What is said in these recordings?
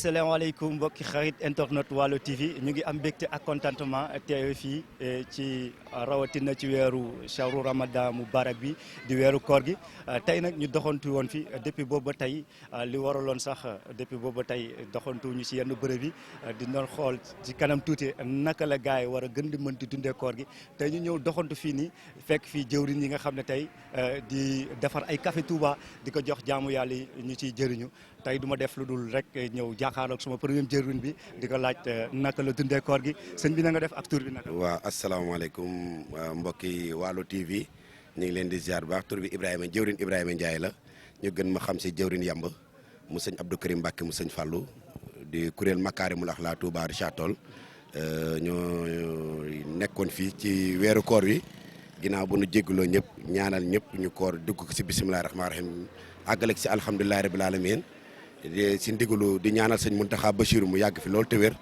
asalaamaaleykum mbokki xarit internet Waalo TV ñu ngi am mbégte ak contentement teewe fii ci rawatina ci weeru shahru ramadan mubarak bi di weeru koor gi tey nag ñu doxantu woon fi depuis boobu ba tey li waraloon sax depuis boobu ba tey doxantu ñu si yenn bërëb yi di doon xool ci kanam tuuti naka la gars yi war a gën di mën di dundee koor gi tey ñu ñëw doxantu fii nii fekk fii jëwriñ yi nga xam ne tey di defar ay café Touba di ko jox jaamu yàlla yi ñu ciy jëriñu tey du ma def lu dul rek ñëw jàkkaarloog suma premier jëwriñ bi di ko laaj naka la dundee koor gi sëñ bi na nga def ak tur bi naka. waaw asalaamaaleykum mbokki Waalo TV ñu ngi leen di ziar baax tur bi jëwriñ Ibrahima Ndiaye la ñu gën ma xam si jëwriñ Yamb mu sëñ Abdou Karim Mbacke mu sëñ Fallou di kuréel Makaarimul Axlaaq Touba Richard Toll ñoo nekkoon fii ci weeru koor wi ginnaaw bu nu jégaloo ñëpp ñaanal ñëpp ñu koor dugg ko si bisimilah rahmaani rahiim àggale si alhamdulilah rabil aalamiin si ndigalu di ñaanal sëñ Muntaxa Bachir mu yàgg fi loolu te wér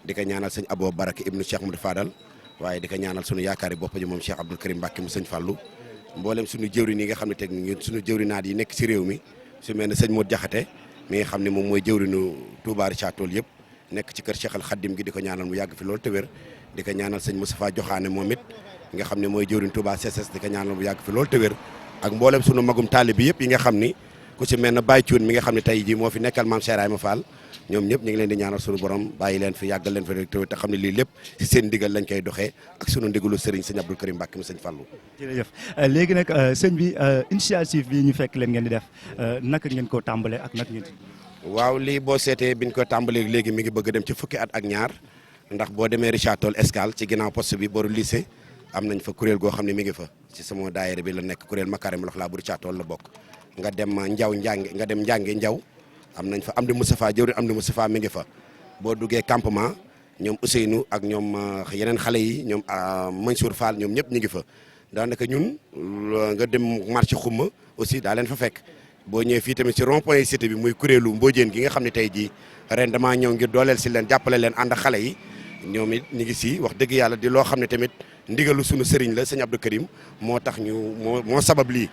di ko ñaanal sëñ Abo Barake ibnu Cheikh Mouhamadou Fadal waaye di ko ñaanal sunu yaakaari bopp ji moom Cheikh Abdou Karim Mbacke mu sëñ Fallou mboolem suñu jëwriñ yi nga xam ne teg ñun suñu jëwrinaat yi nekk si réew mi su mel ne sëñ Modou Diakhaté mi nga xam ne moom mooy jëwriñu Touba Richard Toll yëpp nekk ci kër Cheikh Al Khadim gi di ko ñaanal mu yàgg fi loolu te wér di ko ñaanal sëñ Moustapha Joxaane moom it nga xam ne mooy jëwriñ Touba CSS di ko ñaanal mu yàgg fi loolu te wér ak mboolem suñu magum taalibe bi yëpp yi nga xam ni ku ci mel ne Baye Thioune mi nga xam ne tey jii moo fi nekkal maam Cheikh Ibrahima Fall ñoom ñëpp ñu ngi leen di ñaanal suñu borom bàyyi leen fi yàggal leen fi rek te xam ne lii lépp si seen ndigal lañ koy doxee ak sunu ndigalu sëriñ sëñ Abdou Karim Mbacke mu sëñ Fallou. jërëjëf léegi nag sëñ bi initiative bi ñu fekk leen ngeen di def naka ngeen ko tàmbalee ak naka ngeen. waaw lii boo seetee biñ ko tàmbalee léegi mi ngi bëgg dem ci fukki at ak ñaar ndax boo demee Richard Toll Escale ci ginnaaw poste bi boru lycée am nañ fa kuréel goo xam ne mi ngi fa ci sama daayira bi la nekk kuréel Makaarimul Axlaaq bu Richard Toll la bokk nga dem njànge njaw am nañ fa am di Moustapha jëwriñ am di Moustapha mi ngi fa boo duggee campement ñoom Ousseynou ak ñoom yeneen xale yi ñoom Mansour Fall ñoom ñëpp ñu ngi fa daanaka ñun nga dem marché xumma aussi daa leen fa fekk boo ñëwee fii tamit ci rond point cité bi muy kuréelu Mbodiène gi nga xam ne tey jii ren damaa ñëw ngir dooleel si leen jàppale leen ànd ak xale yi ñoom it ñu ngi si wax dëgg yàlla di loo xam ne tamit ndigalu sunu sëriñ la sëñ Abdou Karim moo tax moo sabab lii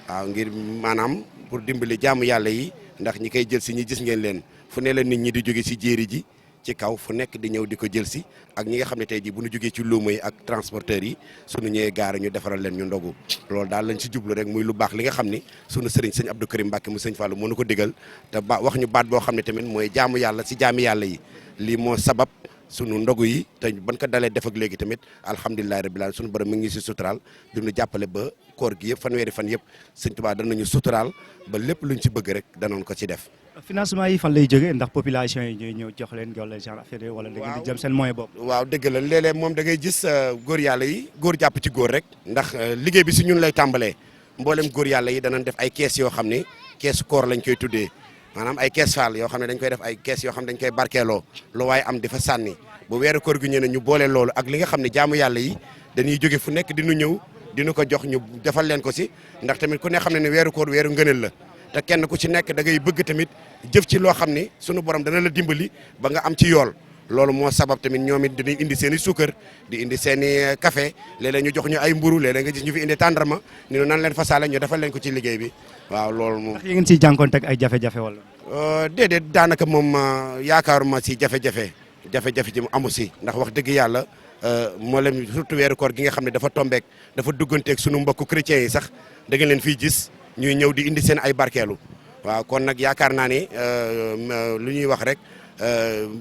waaw ngir maanaam pour dimbali jaamu yàlla yi ndax ñi koy jël si ñi gis ngeen leen fu ne la nit ñi di jóge si jéeri ji ci kaw fu nekk di ñëw di ko jël si ak ñi nga xam ne tey jii bu ñu jógee ci luuma yi ak transporteurs yi suñu ñëwee gaara ñu defaral leen ñu ndogu loolu daal lañ si jublu rek muy lu baax li nga xam ni sunu sëriñ sëñ Abdou Karim Mbacke mu sëñ Fallou moo nu ko digal te wax ñu baat boo xam ne tamit mooy jaamu yàlla si jaami yàlla yi lii moo sabab sunu ndogu yi te ban ko dalee def ak léegi tamit alhamdulilah rabbil alamin sunu borom mi ngi si suturaal di ñu jàppale ba koor gi yëpp fanweeri fan yëpp sëñ Tuubaa danañu suturaal ba lépp luñ ci bëgg rek danoon ko ci def. financement yi fan lay jógee ndax population yi ñooy ñëw jox leen wala genre affaire wala da ngeen di jëm seen moyen bopp. waaw dëgg la léeg-léeg moom da ngay gis góor yàlla yi góor jàpp ci góor rek. ndax liggéey bi si ñun lay tàmbalee mboolem góor yàlla yi danañ def ay kees yoo xam ne keesu koor lañ koy tuddee maanaam ay kees faal yoo xam ne dañ koy def ay kees yoo xam ne dañ koy barkeeloo lu waaye am di fa sànni bu weeru koor gi ñëwee ñu boole loolu ak li nga xam ne jaamu yàlla yi dañuy jóge fu nekk dinu ñëw dinu ko jox ñu defal leen ko si ndax tamit ku ne xam ne ne weeru koor weeru ngëneel la te kenn ku ci nekk da ngay bëgg tamit jëf ci loo xam ne sunu borom dana la dimbali ba nga am ci yool loolu moo sabab tamit ñoom it dañuy indi seen i suukar di indi seen i café léeg-léeg ñu jox ñu ay mburu léeg-léeg nga gis ñu fi indi tàndarma ñu ne nan leen fasaale ñu defal leen ko ci liggéey bi waaw loolu moom. ndax yéen ngeen siy jànkoonte ak ay jafe-jafe wala. déedéet daanaka moom yaakaaruma si jafe-jafe ji mu amu si ndax wax dëgg yàlla moo leen surtout weeru koor gi nga xam ne dafa tombeek dafa dugganteeg sunu mbokku chrétiens yi sax da nga leen fiy gis ñuy ñëw di indi seen ay barkeelu waaw kon nag yaakaar naa ne lu ñuy wax rek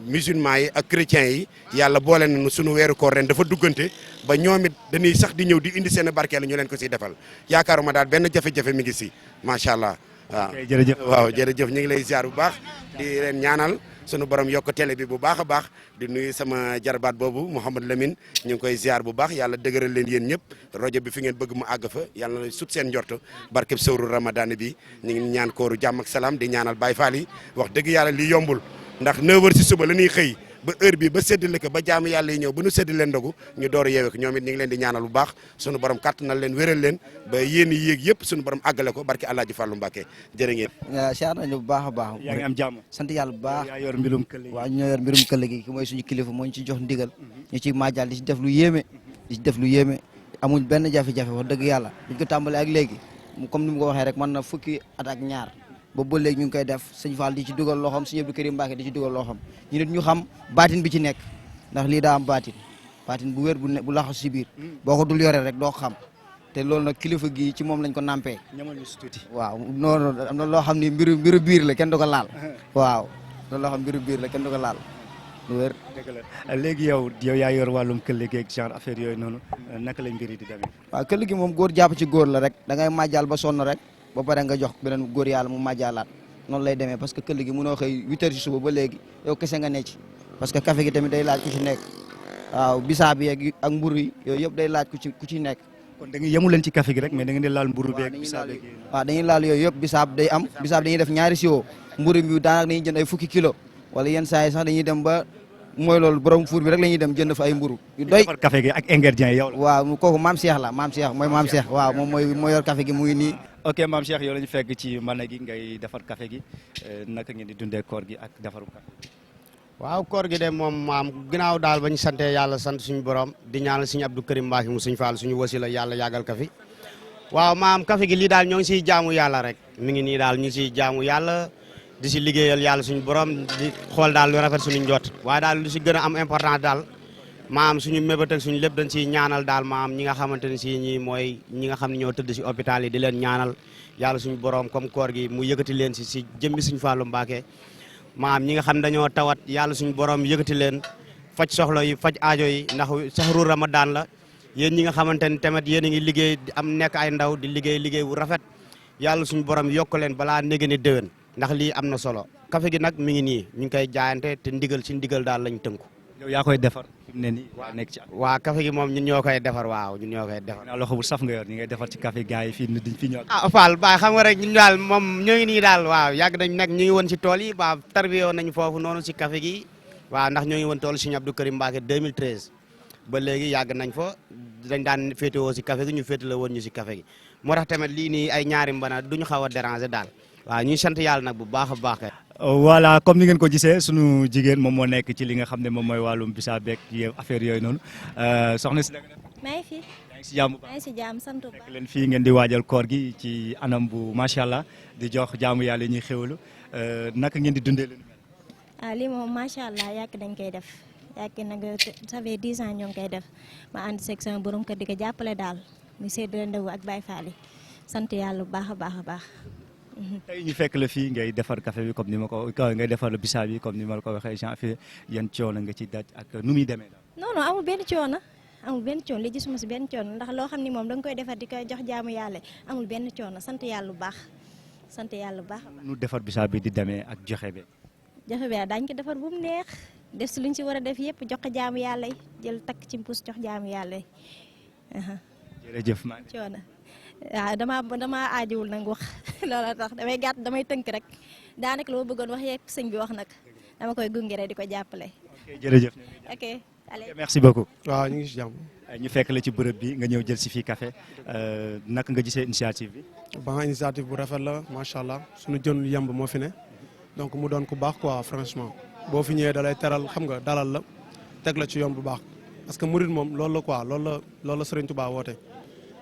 musulmans yi ak chrétiens yi yàlla boole nañu sunu weeru koor ren dafa duggante ba ñoom it dañuy sax di ñëw di indi seen barkeelu ñu leen ko siy defal yaakaaruma daal benn jafe-jafe mi ngi si macha allah. waaw jërëjëf ñu ngi lay ziar bu baax di leen ñaanal sunu borom yokk télé bi bu baax a baax di nuyu sama jarbaat boobu Mouhamadou Lamine ñu ngi koy ziar bu baax yàlla dëgëral leen yéen ñëpp rajo bi fi ngeen bëgg mu àgg fa yàlla na sut seen njort barkeb sëwru Ramadan bi ñu ngi ñaan kooru jàmm ak salaam di ñaanal Baye Fall yi wax dëgg yàlla lii yombul ndax 9h si suba la ñuy xëy ba heure bi ba séddale ko ba jaamu yàlla yi ñëw ba nu séddale leen ndogu ñu door a yeewee ko ñoom it ñu ngi leen di ñaanal bu baax sunu borom kàttanal leen wéral leen ba yéen yi yéeg yëpp sunu borom àggale ko barke Alaaji Fàllu Mbàkke jërë ngeen. waaw siyaar nañu bu baax a baax. yaa ngi am jàmm. sant yàlla bu baax yaa yor mbirum këll gi. waaw ñoo yor mbirum këll gi ki mooy suñu kilifa moo ñu ci jox ndigal ñu ci maajal di ci def lu yéeme di ci def lu yéeme amuñ benn jafe-jafe wax dëgg yàlla biñ ko tàmbalee ak léegi comme ni mu ko waxee rek mën na fukki at ak ñaar boobu ba léegi ñu ngi koy def sëñ Fall di ci dugal loxoom sëñ Abdou Karim Mbacke di ci dugal loxoom ñu nit ñu xam baatin bi ci nekk ndax lii daa am baatin bu wér bu laxasu si biir boo ko dul yore rek doo ko xam te loolu nag kilifa gi ci moom lañ ko nampee. ñamal ñu si tuuti. waaw non am na loo xam ni mbiru biir la kenn du ko laal waaw loolu loo xam mbiru biir la kenn du ko laal lu wér. dëgg la léegi yow yaa yor wàllum këll gi ak genre affaire yooyu noonu naka lañ mbir yi di demee. waaw këll gi moom góor jàpp ci góor la rek da ngay màjjal ba sonn rek ba pare nga jox beneen góor yàlla mu màjjalaat noonu lay demee parce que këll gi mënoo xëy 8 heures ci suba ba léegi yow kese nga ne ci parce que café gi tamit day laaj ku ci nekk waaw bisaab yi ak mburu yi yooyu yëpp day laaj ku ci nekk. kon da nga yemu leen ci café gi rek mais da ngeen di laal mburu beeg bisaab beeg. waaw dañuy laal yooyu yëpp bisaab day am bisaab dañuy def ñaari siwo mburu bi daanaka dañuy jënd ay fukki kilo wala yenn saa yi sax dañuy dem ba mooy loolu borom fuur bi rek la ñuy dem jënd fa ay mburu yu doy defar café gi ak ingrédients yi yow la. waaw kooku maam Cheikh la maam Cheikh mooy maam Cheikh waaw moom mooy yor café gi mu ngi nii. ok maam Cheikh yow la ñu fekk ci mbana gi ngay defar café gi naka ngeen di dundee koor gi ak defaru café. waaw koor gi de moom maam ginnaaw daal ba ñu sante yàlla sant suñu borom di ñaanal suñu Abdou Karim Mbacke mu suñu Fall suñu wasila yàlla yàggal ka fi waaw maam café gi lii daal ñoo ngi siy jaamu yàlla rek mi ngi nii daal ñu siy jaamu yàlla di si liggéeyal yàlla suñu borom di xool daal lu rafet suñu njot waaye daal lu si gën a am important daal maam suñu mébét ak suñu lépp dañ siy ñaanal daal maam ñi nga xamante ne si ñi mooy ñi nga xam ne ñoo tëdd si hôpital yi di leen ñaanal yàlla suñu borom comme koor gi mu yëkkati leen si jëmmi suñu Fallu Mbacke maam ñi nga xam ne dañoo tawat yàlla suñu borom yëkkati leen faj soxla yi faj aajo yi ndax saxru Ramadan la yéen ñi nga xamante ne tamit yéen a ngi liggéey am nekk ay ndaw di liggéey bu rafet yàlla suñu borom yokk leen balaa néega ni déwén ndax lii am na solo café gi nag mi ngi nii ñu ngi koy jaayante te ndigal daal lañ tënku. yow yaa koy defar fi mu ne nii waa nekk ci at. waa café gi moom ñun ñoo koy defar waaw ñun ñoo koy defar. naa loxo bu saf nga yor ñi ngay defar ci café gars yi fii diñ fi ñëw. Fall Baye xam nga rek ñun daal moom ñoo ngi nii daal waaw yàgg nañ nag ñu ngi woon si tool yi waaw tarbiyoo nañ foofu noonu si café gi waaw ndax ñoo ngi woon tool Serigne Abdou Karim Mbacke 2013 ba léegi yàgg nañ fa dañ daan féetewoo si café gi ñu féetale woon ñu si café gi moo tax tamit lii nii ay ñaari mbana duñu xaw a déranger daal waaw ñuy sant yàlla nag bu baax a baax. voilà comme ni ngeen ko gisee sunu jigéen moom moo nekk ci li nga xam ne moom mooy wàllum bisaab beeg affaire yooyu noonu soxna si. maa ngi fi. yaa ngi si jàmm maa ngi si jàmm sant bu baax. nekk leen fii ngeen di waajal koor gi ci anam bu macha allah di jox jaamu yàlla ñuy xéwalu naka ngeen di dundee leen. lii moom macha allah yàgg dañ koy def yàgg nag ça fait 10 ans ñoo ngi koy def ma ànd seeg sama borom kër di ko jàppale daal muy séddale ndaw ak Baye Fall yi sant yàlla bu baax a baax a baax. tey ñu fekk la fii ngay defar café bi comme ni ma ko ngay defar bisaab bi comme ni ma la ko waxee genre fi yan coono nga ci daj ak nu muy demee daal. non amul benn coono li gisuma si benn coono ndax loo xam ni moom da nga koy defar di ko jox jaamu yàlla amul benn coono sant yàlla bu baax sant yàlla bu baax. nu defar bisaab bi di demee ak joxe bi. joxe bi daañu ko defar bu mu neex def si luñ si war a def yëpp jox ko jaamu yàlla yi jël takk ci mpuus jox jaamu yàlla yi. jërëjëf maa ngi. coono waaw damaa aajowul nag wax looloo tax damay gàtt damay tënk rek daanaka lu ma bëggoon wax yeeg sëñ bi wax nag dama koy gunge rek di ko jàppale. ok jërëjëf. ok allez merci beaucoup. waaw ñu ngi si jàmm. ñu fekk la ci bërëb bi nga ñëw jël si fii café naka nga gisee initiative bi. ba initiative bu rafet la macha allah suñu jën yemb moo fi ne donc mu doon ku baax quoi franchement boo fi ñëwee da lay teral xam nga dalal la teg la ci yoon bu baax parce que murid moom loolu la quoi loolu la Serigne Touba woote.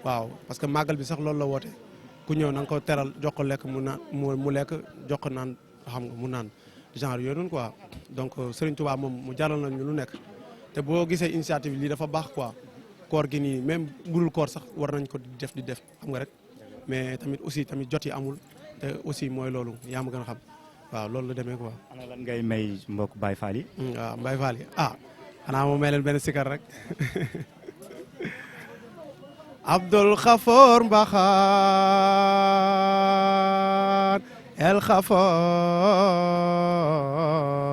waaw parce que màggal bi sax loolu la woote ku ñëw na nga ko teral jox ko lekk mu lekk jox ko naan xam nga mu naan genre yooyu noonu quoi donc Serigne Touba moom mu jaral nañu lu nekk te boo gisee initiative lii dafa baax quoi koor gi nii même budul koor sax war nañ ko di def xam nga rek mais tamit aussi tamit jot yi amul te aussi mooy loolu yaa ma gën a xam waaw loolu la demee quoi. ana lan ngay may mbokk Baye Fall yi. waaw Baye Fall yi xanaa moo may leen benn sikar rek. Abdul Khafour Mbaxaan El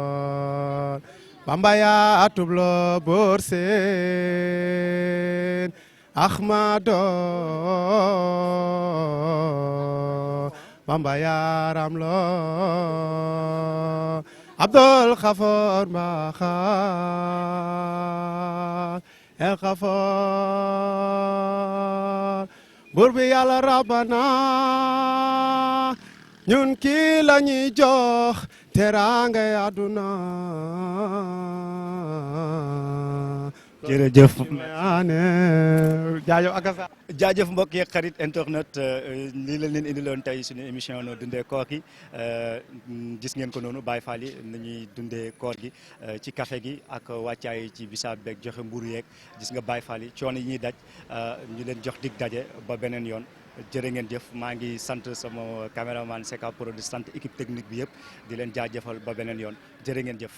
Khafour Bamba yaa tublo bor seen Ahmado Bamba yaa ramlo Abdul Khafour Mbaxaan El Khafour buur bi yàlla rabbana ñun kii la ñuy jox teraanga àdduna jërëjëf. jaajëf akasa jaajëf mbokk yeeg xarit internet lii la leen indiloon tey suñu émission no dundee koor gi gis ngeen ko noonu Baye Fall yi ni ñuy dundee koor gi ci café gi ak wàccaay ci bisaab beeg joxe mburu yeeg gis nga Baye Fall yi coono yi ñuy daj ñu leen jox dig daje ba beneen yoon jërë ngeen jëf maa ngi sant sama caméraman Seka Pro di sant équipe technique bi yëpp di leen jaajëfal ba beneen yoon jërë ngeen jëf